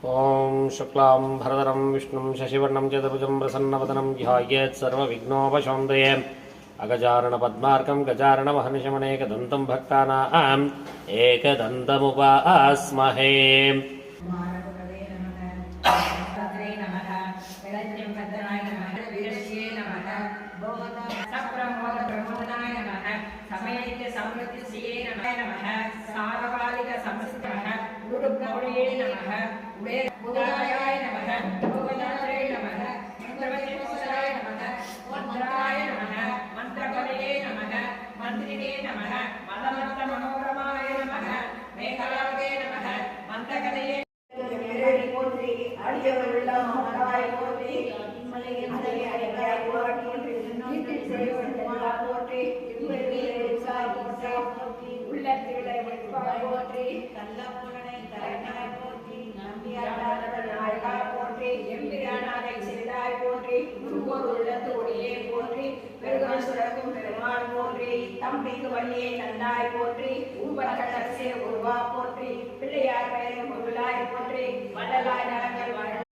ओं शुक्लां भरधरं विष्णुं शशिवर्णं चतुर्भुजं प्रसन्नवदनं ध्यायेत् सर्वविघ्नोपशान्तये अगजाननपद्मार्कं गजाननमहर्निशमनेकदन्तं भक्तानाम् एकदन्तमुपास्महे। बुधाय नमः, भुवनाय नमः, मंत्रवत्सलाय नमः, मंत्राय नमः, मंत्रबले नमः, मंत्रिणे नमः, मलमत्त मनोरमाय नमः, मेघलावते नमः, मंत्रकदये போற்றி அடியவருள்ள மகராய் போற்றி இம்மலையின் அடியாய் போற்றி நீட்டில் செய்வதெல்லாம் போற்றி இம்மலையில் போற்றி உள்ளத்திலே வைப்பாய் போற்றி கள்ளப்புலனை தலைநாய் போற்றி நம்பியானாய் போற்றி எம்பிரானாரை செய்தாய் போற்றி குருவோர் உள்ளத்தோடியே போற்றி பெருகால் சுரக்கும் பெருமாள் போற்றி தம்பிக்கு வழியை நல்லாய் போற்றி உருவா போற்றி பிள்ளையார் பெயரும் பொருளாய் போற்றி வள்ளலாய் நலங்கள்